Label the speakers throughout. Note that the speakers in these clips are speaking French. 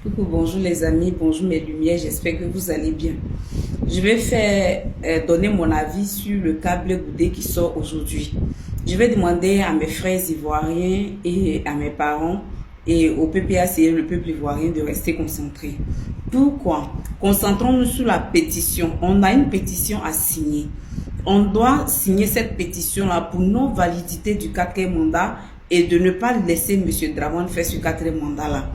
Speaker 1: Coucou, bonjour les amis, bonjour mes lumières, j'espère que vous allez bien. Je vais donner mon avis sur le cas Blé Goudé qui sort aujourd'hui. Je vais demander à mes frères ivoiriens et à mes parents et au PPAC, le peuple ivoirien, de rester concentrés. Pourquoi? Concentrons-nous sur la pétition. On a une pétition à signer. On doit signer cette pétition-là pour non-validité du quatrième mandat et de ne pas laisser M. Draman faire ce quatrième mandat-là.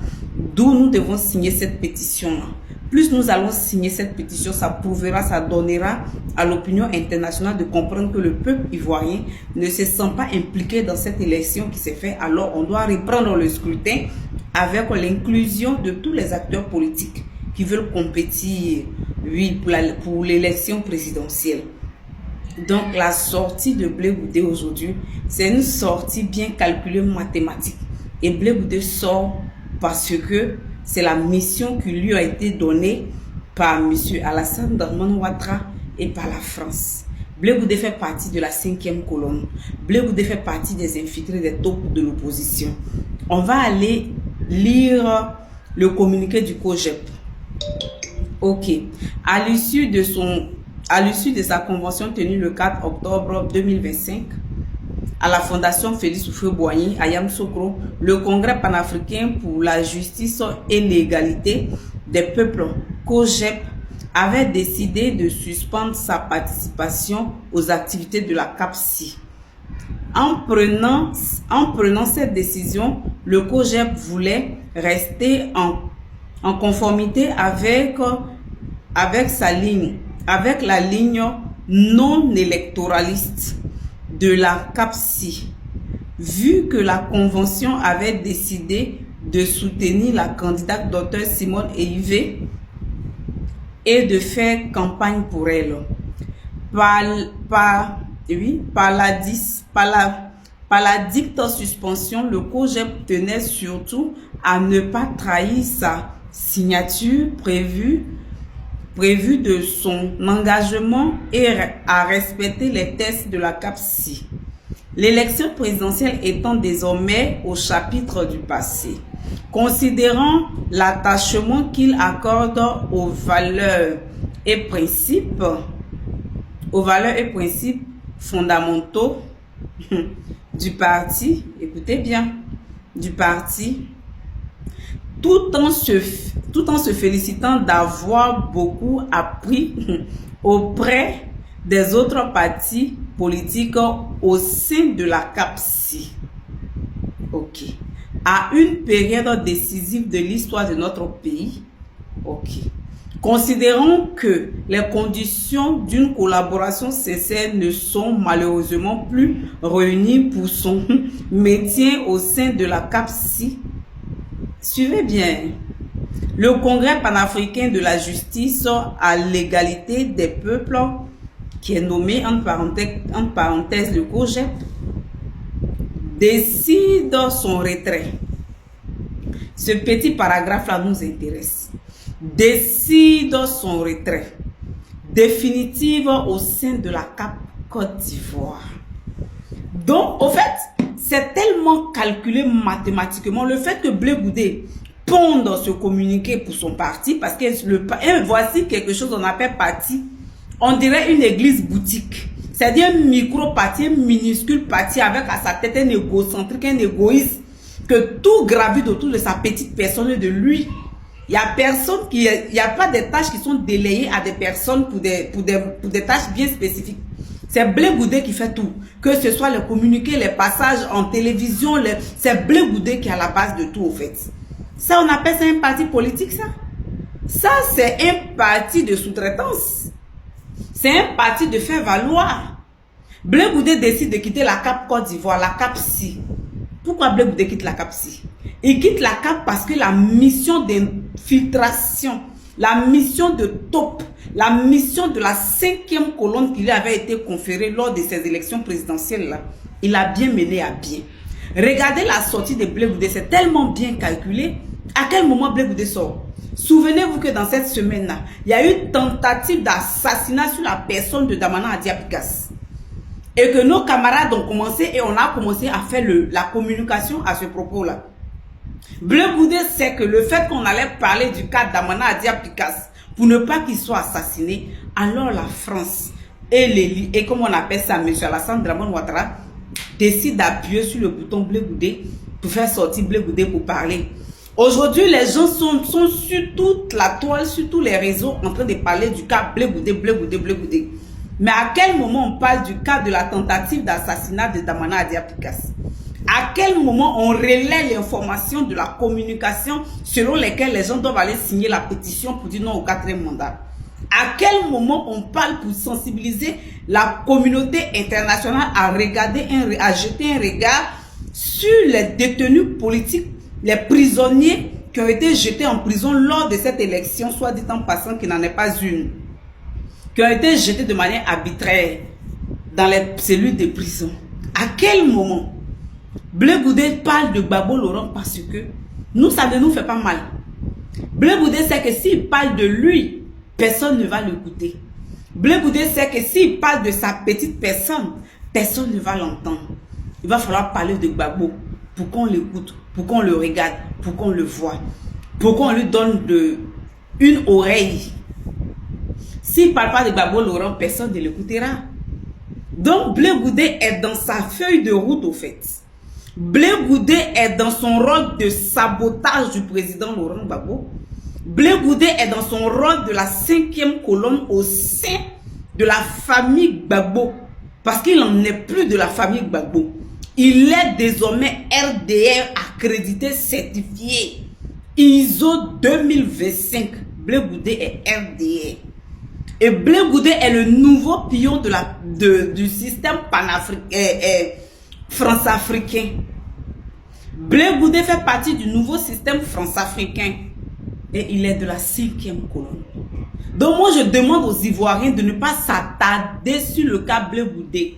Speaker 1: D'où nous devons signer cette pétition-là. Plus nous allons signer cette pétition, ça prouvera, ça donnera à l'opinion internationale de comprendre que le peuple ivoirien ne se sent pas impliqué dans cette élection qui s'est faite. Alors on doit reprendre le scrutin avec l'inclusion de tous les acteurs politiques qui veulent compétir, oui, pour l'élection présidentielle. Donc la sortie de Blé Goudé aujourd'hui, c'est une sortie bien calculée mathématique. Et Blé Goudé sort parce que c'est la mission qui lui a été donnée par M. Alassane Dramane Ouattara et par la France. Blé Goudé fait partie de la 5e colonne. Blé Goudé fait partie des infiltrés des taupes de l'opposition. On va aller lire le communiqué du COJEP. Ok. À l'issue de sa convention tenue le 4 octobre 2025, à la Fondation Félix Houphouët-Boigny, à Yamoussoukro, le Congrès panafricain pour la justice et l'égalité des peuples, COJEP, avait décidé de suspendre sa participation aux activités de la CAPSI. En prenant cette décision, le COJEP voulait rester en conformité avec la ligne non électoraliste de la CAPSI, vu que la convention avait décidé de soutenir la candidate Dr Simone Eyivé et de faire campagne pour elle. Par la dicte suspension, le COJEP tenait surtout à ne pas trahir sa signature prévue de son engagement et à respecter les textes de la CAPSI. L'élection présidentielle étant désormais au chapitre du passé, considérant l'attachement qu'il accorde aux valeurs et principes fondamentaux du parti, écoutez bien, du parti, tout en se félicitant d'avoir beaucoup appris auprès des autres partis politiques au sein de la CAPSI. Ok. À une période décisive de l'histoire de notre pays. Ok. Considérons que les conditions d'une collaboration sincère ne sont malheureusement plus réunies pour son maintien au sein de la CAPSI. Suivez bien. Le Congrès panafricain de la justice à l'égalité des peuples, qui est nommé en parenthèse le COJEP, décide son retrait. Ce petit paragraphe-là nous intéresse. Décide son retrait définitive au sein de la CAP Côte d'Ivoire. Donc, au fait, c'est tellement calculé mathématiquement le fait que Blé Goudé ponde ce communiqué pour son parti, parce que voici quelque chose qu'on appelle parti, on dirait une église boutique. C'est-à-dire un micro-parti, un minuscule parti avec à sa tête un égocentrique, un égoïste, que tout gravite autour de sa petite personne et de lui. Il n'y a pas des tâches qui sont délayées à des personnes pour des tâches bien spécifiques. C'est Blé Goudé qui fait tout. Que ce soit les communiqués, les passages en télévision, c'est Blé Goudé qui est à la base de tout, au fait. Ça, on appelle ça un parti politique, ça. Ça, c'est un parti de sous-traitance. C'est un parti de faire valoir. Blé Goudé décide de quitter la CAP Côte d'Ivoire, la CAPSI. Pourquoi Blé Goudé quitte la CAPSI? Il quitte la CAP parce que la mission d'infiltration, la mission de top, la mission de la 5e colonne qui lui avait été conférée lors de ces élections présidentielles là, il a bien mené à bien. Regardez la sortie de Blé Goudé, c'est tellement bien calculé. À quel moment Blé Goudé sort? Souvenez-vous que dans cette semaine-là, il y a eu une tentative d'assassinat sur la personne de Damana Adiapikas. Et que nos camarades ont commencé et on a commencé à faire la communication à ce propos-là. Bleu Goudé sait que le fait qu'on allait parler du cas d'Amana Adia Picas pour ne pas qu'il soit assassiné, alors la France et comme on appelle ça, M. Alassane Draman Ouattara, décide d'appuyer sur le bouton Bleu Goudé pour faire sortir Bleu Goudé pour parler. Aujourd'hui, les gens sont sur toute la toile, sur tous les réseaux en train de parler du cas Bleu Goudé, Bleu Goudé, Bleu Goudé. Mais à quel moment on parle du cas de la tentative d'assassinat de Damana Adia Picas? À quel moment on relaie l'information de la communication selon lesquelles les gens doivent aller signer la pétition pour dire non au 4e mandat? À quel moment on parle pour sensibiliser la communauté internationale à regarder, à jeter un regard sur les détenus politiques, les prisonniers qui ont été jetés en prison lors de cette élection, soit dit en passant qu'il n'en est pas une, qui ont été jetés de manière arbitraire dans les cellules de prison? À quel moment Bleu Goudé parle de Gbagbo Laurent? Parce que nous, ça ne nous fait pas mal. Bleu Goudé sait que s'il parle de lui, personne ne va l'écouter. Bleu Goudé sait que s'il parle de sa petite personne, personne ne va l'entendre. Il va falloir parler de Gbagbo pour qu'on l'écoute, pour qu'on le regarde, pour qu'on le voit, pour qu'on lui donne une oreille. S'il ne parle pas de Gbagbo Laurent, personne ne l'écoutera. Donc, Bleu Goudé est dans sa feuille de route au fait. Bleu Goudé est dans son rôle de sabotage du président Laurent Gbagbo. Bleu Goudé est dans son rôle de la 5e colonne au sein de la famille Gbagbo. Parce qu'il n'en est plus de la famille Gbagbo. Il est désormais RDR accrédité, certifié. ISO 2025. Bleu Goudé est RDR. Et Bleu Goudé est le nouveau pion du système france-africain. Bleu Goudé fait partie du nouveau système france-africain. Et il est de la 5e colonne. Donc moi je demande aux Ivoiriens de ne pas s'attarder sur le cas Bleu Goudé.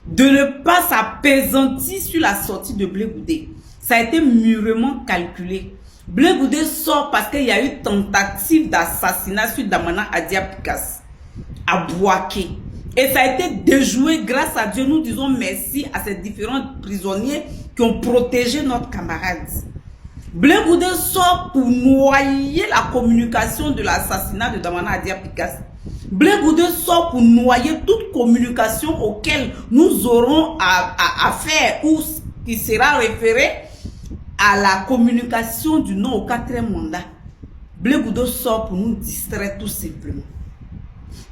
Speaker 1: De ne pas s'appesantir sur la sortie de Bleu Goudé. Ça a été mûrement calculé. Bleu Goudé sort parce qu'il y a eu tentative d'assassinat sur Damana Adia Picas à Bouaké. Et ça a été déjoué grâce à Dieu. Nous disons merci à ces différents prisonniers qui ont protégé notre camarade. Bleu Goudé sort pour noyer la communication de l'assassinat de Damana Adia Picas. Bleu Goudé sort pour noyer toute communication auquel nous aurons à faire ou qui sera référée à la communication du non au 4e mandat. Bleu Goudé sort pour nous distraire tout simplement.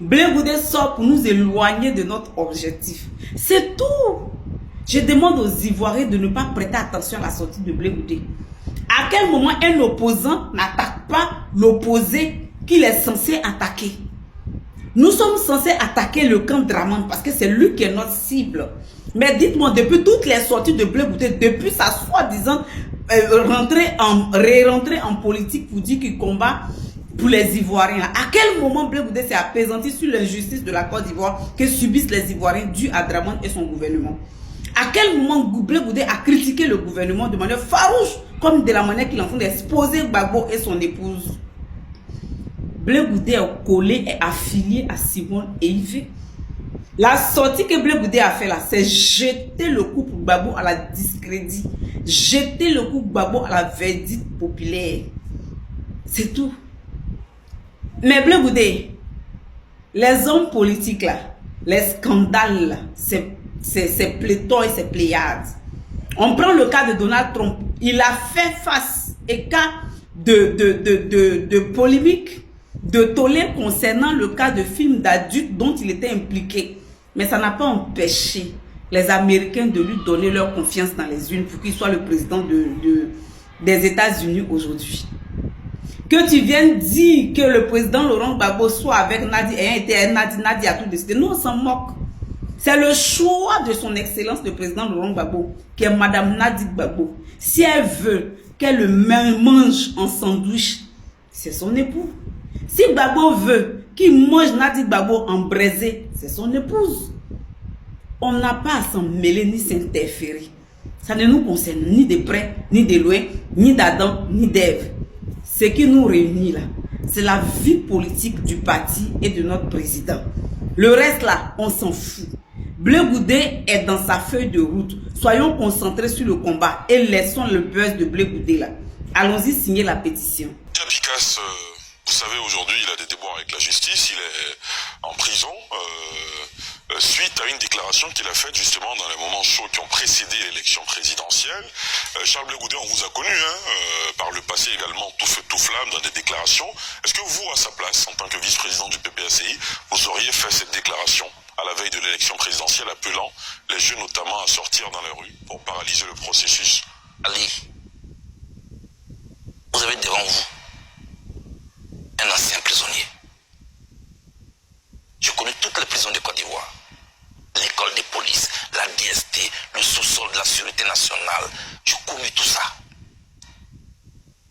Speaker 1: Bleu Goudé sort pour nous éloigner de notre objectif. C'est tout. Je demande aux Ivoiriens de ne pas prêter attention à la sortie de Bleu Goudé. À quel moment un opposant n'attaque pas l'opposé qu'il est censé attaquer? Nous sommes censés attaquer le camp Draman parce que c'est lui qui est notre cible. Mais dites-moi, depuis toutes les sorties de Bleu Goudé, depuis sa soi-disant rentrée en politique pour dire qu'il combat pour les Ivoiriens, à quel moment Bleu Goudé s'est apaisanti sur l'injustice de la Côte d'Ivoire que subissent les Ivoiriens dû à Draman et son gouvernement? À quel moment Bleu Goudé a critiqué le gouvernement de manière farouche, comme de la manière qu'il en fait d'exposer Gbagbo et son épouse? Bleu Goudé est collé et affilié à Simone et Yves. La sortie que Bleu Goudé a fait là, c'est jeter le coup pour Gbagbo à la discrédit, jeter le coup pour Gbagbo à la verdict populaire. C'est tout. Mais Bleu Goudé, les hommes politiques là, les scandales là, c'est pléthore et c'est pléiade. On prend le cas de Donald Trump. Il a fait face au cas de polémique, de tollé concernant le cas de film d'adulte dont il était impliqué. Mais ça n'a pas empêché les Américains de lui donner leur confiance dans les urnes pour qu'il soit le président des États-Unis aujourd'hui. Que tu viennes dire que le président Laurent Gbagbo soit avec Nadi, Nadi a tout décidé. Nous, on s'en moque. C'est le choix de son excellence, le président Laurent Gbagbo, qui est Madame Nadi Gbagbo. Si elle veut qu'elle le mange en sandwich, c'est son époux. Si Gbagbo veut qu'il mange Nadi Gbagbo en braisé, c'est son épouse. On n'a pas à s'en mêler ni s'interférer. Ça ne nous concerne ni de près, ni de loin, ni d'Adam, ni d'Ève. Ce qui nous réunit là, c'est la vie politique du parti et de notre président. Le reste là, on s'en fout. Bleu Goudé est dans sa feuille de route. Soyons concentrés sur le combat et laissons le buzz de Bleu Goudé là. Allons-y signer la pétition.
Speaker 2: Picasse, vous savez, aujourd'hui, il a des déboires avec la justice, il est en prison, suite à une déclaration qu'il a faite justement dans les moments chauds qui ont précédé l'élection présidentielle. Charles Blé Goudé, on vous a connu, par le passé également, tout feu, tout flamme, dans des déclarations. Est-ce que vous, à sa place, en tant que vice-président du PPACI, vous auriez fait cette déclaration à la veille de l'élection présidentielle, appelant les jeunes notamment à sortir dans les rues pour paralyser le processus?
Speaker 3: Ali, vous avez devant vous un ancien prisonnier. Je connais toutes les prisons de Côte d'Ivoire. L'école de police, la DST, le sous-sol de la Sûreté nationale. Je connais tout ça.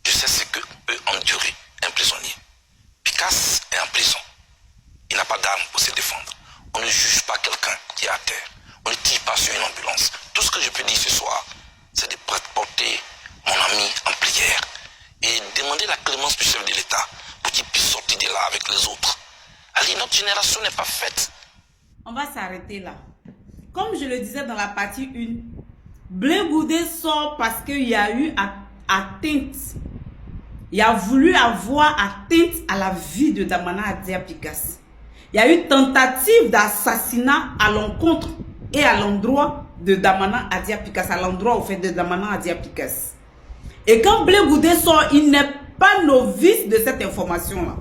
Speaker 3: Je sais ce que peut endurer un prisonnier. Picasse est en prison. Il n'a pas d'arme pour se défendre. On ne juge pas quelqu'un qui est à terre. On ne tire pas sur une ambulance. Tout ce que je peux dire ce soir, c'est de porter mon ami en prière et demander la clémence du chef de l'État pour qu'il puisse sortir de là avec les autres. Ali, notre génération n'est pas faite.
Speaker 1: On va s'arrêter là. Comme je le disais dans la partie 1, Blé Goudé sort parce qu'il y a eu atteinte. Il a voulu avoir atteinte à la vie de Damana Adia Picasse. Il y a eu tentative d'assassinat à l'encontre et à l'endroit de Damana Adia Picasse, à l'endroit au fait de Damana Adia Picasse. Et quand Blé Goudé sort, il n'est pas novice de cette information-là.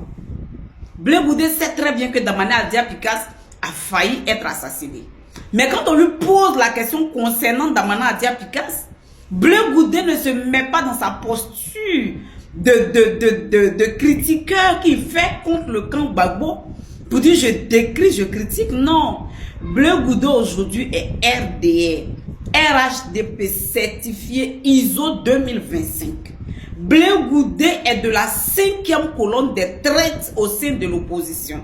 Speaker 1: Blé Goudé sait très bien que Damana Adia Picasse a failli être assassiné. Mais quand on lui pose la question concernant Damana Adia Picasse, Blé Goudé ne se met pas dans sa posture de critiqueur qu'il fait contre le camp Gbagbo pour dire je décris, je critique. Non. Blé Goudé aujourd'hui est RDR, RHDP certifié ISO 2025. Blé Goudé est de la 5e colonne des traites au sein de l'opposition.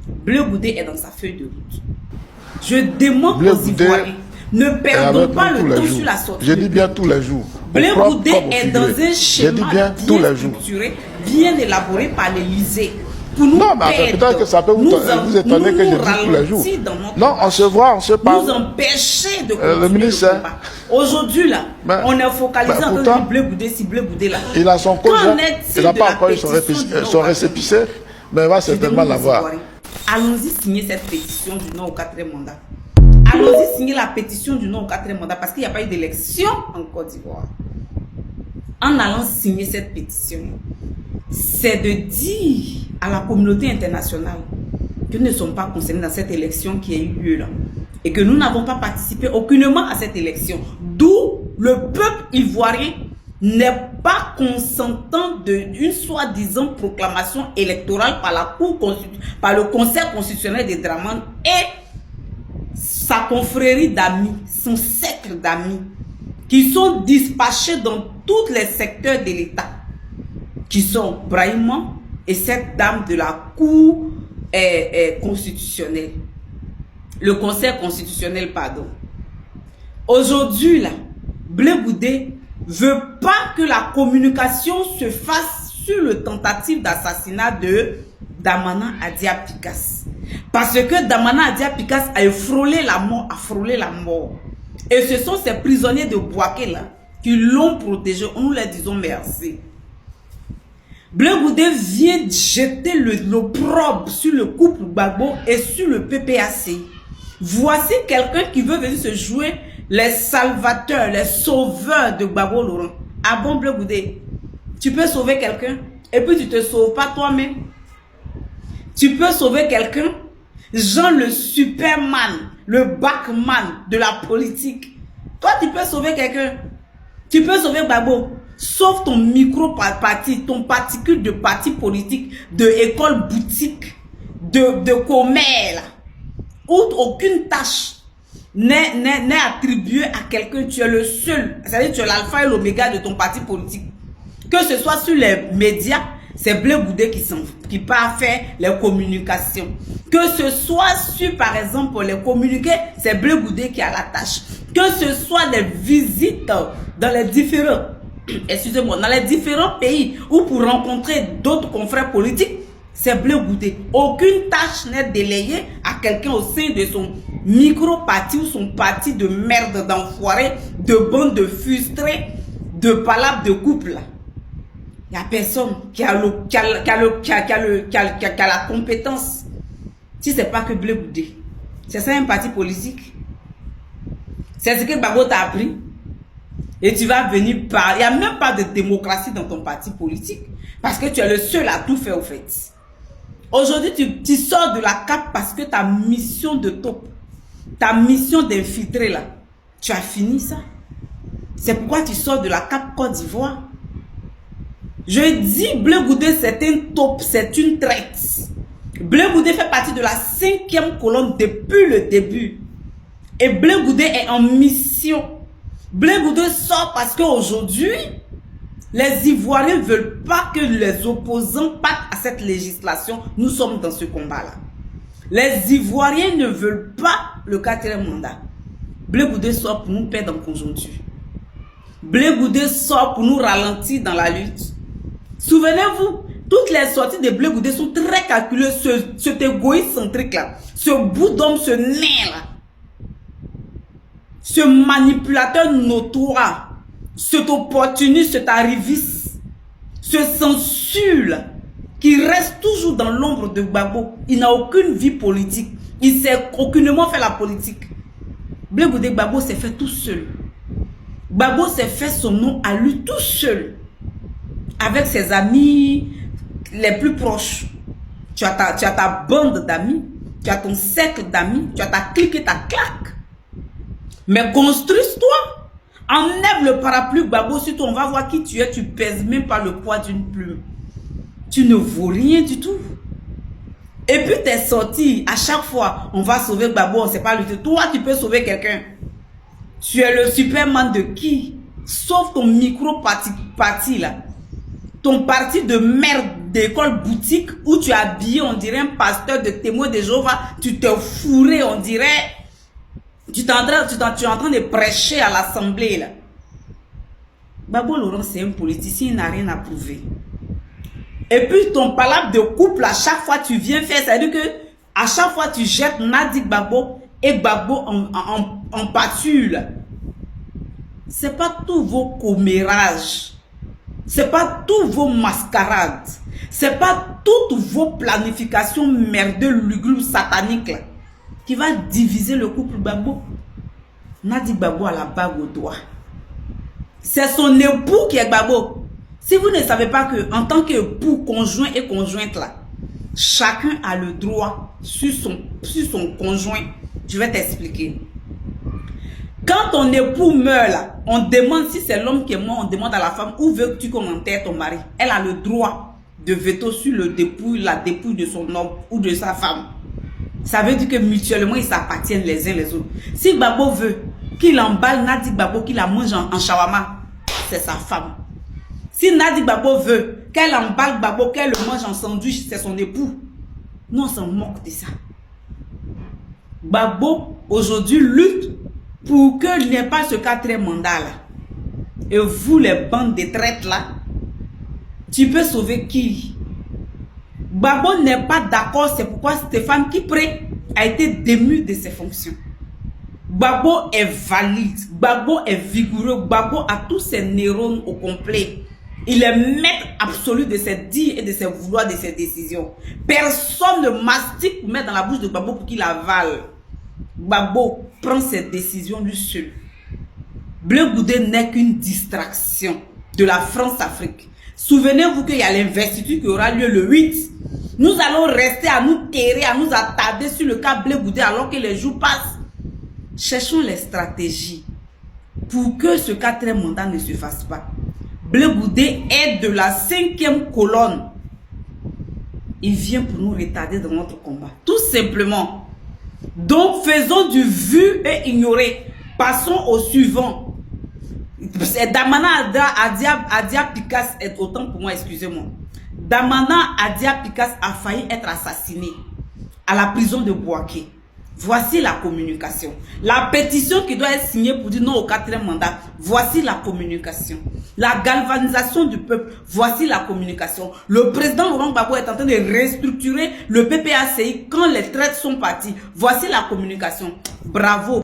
Speaker 1: Blé Goudé est dans sa feuille de route. Je demande aux Ivoiriens, ne perdons pas le temps sur la sortie.
Speaker 4: Je dis bien tous les jours.
Speaker 1: Blé Goudé est dans un schéma bien structuré, bien élaboré par l'Élysée.
Speaker 4: Non, mais peut-être que ça peut vous étonner que je dise tous les jours. Non, on se voit, on se parle.
Speaker 1: Nous empêcher de
Speaker 4: le ministre.
Speaker 1: Aujourd'hui, là, on est focalisé en train de Blé Goudé, si Blé Goudé là.
Speaker 4: Il a son code, il n'a pas encore eu son récépissé, mais il va certainement l'avoir.
Speaker 1: Allons-y signer cette pétition du non au 4e mandat. Allons-y signer la pétition du non au 4e mandat parce qu'il n'y a pas eu d'élection en Côte d'Ivoire. En allant signer cette pétition, c'est de dire à la communauté internationale que nous ne sommes pas concernés dans cette élection qui a eu lieu là. Et que nous n'avons pas participé aucunement à cette élection. D'où le peuple ivoirien n'est pas consentant d'une soi-disant proclamation électorale par le Conseil constitutionnel des Dramane et sa confrérie d'amis, son cercle d'amis, qui sont dispatchés dans tous les secteurs de l'État, qui sont Brahima et cette dame de la Cour constitutionnelle, le Conseil constitutionnel, pardon. Aujourd'hui, là, Blé Goudé veut pas que la communication se fasse sur le tentative d'assassinat de Damana Adia Picasse. Parce que Damana Adia Picasse a frôlé la mort, Et ce sont ces prisonniers de Bouaké là qui l'ont protégé. Nous leur disons merci. Blé Goudé vient jeter l'opprobre sur le couple Gbagbo et sur le PPAC. Voici quelqu'un qui veut venir se jouer les salvateurs, les sauveurs de Gbagbo Laurent. Ah bon, Blé Goudé, tu peux sauver quelqu'un et puis tu te sauves pas toi-même. Tu peux sauver quelqu'un, Jean le Superman, le Batman de la politique. Toi, tu peux sauver quelqu'un. Tu peux sauver Gbagbo. Sauf ton micro-parti, ton particule de parti politique, de école boutique, de commerce, où aucune tâche n'est attribuée à quelqu'un. Tu es le seul. C'est-à-dire tu es l'alpha et l'oméga de ton parti politique. Que ce soit sur les médias, c'est Blé Goudé qui part faire les communications. Que ce soit sur, par exemple, les communiqués, c'est Blé Goudé qui a la tâche. Que ce soit les visites dans les différents dans les différents pays ou pour rencontrer d'autres confrères politiques, c'est Blé Goudé. Aucune tâche n'est délayée à quelqu'un au sein de son micro-parti ou son parti de merde, d'enfoirés, de bandes de frustrés, de palabres de couple. Il n'y a personne qui a la compétence. Si ce n'est pas que Blé Goudé. C'est ça un parti politique. C'est ce que Gbagbo t'a appris. Et tu vas venir parler. Il n'y a même pas de démocratie dans ton parti politique. Parce que tu es le seul à tout faire au fait. Aujourd'hui, tu sors de la CAP parce que ta mission de top, ta mission d'infiltrer là, tu as fini ça. C'est pourquoi tu sors de la CAP Côte d'Ivoire. Je dis Blé Goudé, c'est un top, c'est une traite. Blé Goudé fait partie de la 5e colonne depuis le début. Et Blé Goudé est en mission. Blé Goudé sort parce qu'aujourd'hui, les Ivoiriens ne veulent pas que les opposants partent à cette législation. Nous sommes dans ce combat-là. Les Ivoiriens ne veulent pas le 4e mandat. Blé Goudé sort pour nous perdre en conjoncture. Blé Goudé sort pour nous ralentir dans la lutte. Souvenez-vous, toutes les sorties de Blé Goudé sont très calculées. Cet égoïste centrique là, ce bout d'homme, ce nain là, ce manipulateur notoire, cet opportuniste, cet arriviste, ce censure qui reste toujours dans l'ombre de Gbagbo. Il n'a aucune vie politique. Il ne sait aucunement faire la politique. Blé Goudé, Gbagbo s'est fait tout seul. Gbagbo s'est fait son nom à lui tout seul. Avec ses amis les plus proches. Tu as ta bande d'amis. Tu as ton cercle d'amis. Tu as ta clique et ta claque. Mais construis-toi. Enlève le parapluie Gbagbo sur toi. On va voir qui tu es. Tu pèses même pas le poids d'une plume. Tu ne vaux rien du tout. Et puis t'es sorti. À chaque fois, on va sauver Gbagbo. On ne sait pas lutter. Toi, tu peux sauver quelqu'un. Tu es le Superman de qui? Sauf ton micro-parti là. Ton parti de merde d'école boutique où tu es habillé, on dirait un pasteur de témoin de Jéhovah. Tu te fourré, on dirait. Tu es en train de prêcher à l'assemblée là. Gbagbo Laurent, c'est un politicien, il n'a rien à prouver. Et puis ton palabre de couple, à chaque fois tu viens faire, c'est-à-dire que à chaque fois tu jettes Nadi Gbagbo et Gbagbo en pâture. C'est pas tous vos commérages. C'est pas tous vos mascarades. C'est pas toutes vos planifications merdeuses, lugubres, sataniques là, qui va diviser le couple Gbagbo. Nadi Gbagbo a la bague au doigt. C'est son époux qui est Gbagbo. Si vous ne savez pas que en tant qu'époux, conjoint et conjointe là, chacun a le droit sur son conjoint. Je vais t'expliquer. Quand ton époux meurt là, on demande si c'est l'homme qui est mort, on demande à la femme où veux-tu qu'on enterre ton mari. Elle a le droit de veto sur le dépouille, la dépouille de son homme ou de sa femme. Ça veut dire que mutuellement ils s'appartiennent les uns les autres. Si Gbagbo veut qu'il emballe Nadi Gbagbo, qu'il la mange en shawarma, c'est sa femme. Si Nadi Gbagbo veut qu'elle emballe Gbagbo, qu'elle le mange en sandwich, c'est son époux. Nous on s'en moque de ça. Gbagbo aujourd'hui lutte pour qu'il n'y ait pas ce 4e mandat là. Et vous les bandes de traite là, tu peux sauver qui? Gbagbo n'est pas d'accord, c'est pourquoi Stéphane Kipré a été dému de ses fonctions. Gbagbo est valide, Gbagbo est vigoureux, Gbagbo a tous ses neurones au complet. Il est maître absolu de ses dires et de ses vouloirs, de ses décisions. Personne ne mastique pour mettre dans la bouche de Gbagbo pour qu'il avale. Gbagbo prend ses décisions lui seul. Blé Goudé n'est qu'une distraction de la France-Afrique. Souvenez-vous qu'il y a l'investiture qui aura lieu le 8. Nous allons rester à nous terrer, à nous attarder sur le cas Blé Goudé alors que les jours passent. Cherchons les stratégies pour que ce 4e mandat ne se fasse pas. Blé Goudé est de la 5e colonne. Il vient pour nous retarder dans notre combat. Tout simplement. Donc, faisons du vu et ignoré. Passons au suivant. Damana Adia Picas est autant pour moi, excusez-moi. Damana Adia Picas a failli être assassiné à la prison de Bouaké. Voici la communication. La pétition qui doit être signée pour dire non au 4e mandat. Voici la communication. La galvanisation du peuple. Voici la communication. Le président Laurent Gbagbo est en train de restructurer le PPACI quand les traites sont partis. Voici la communication. Bravo.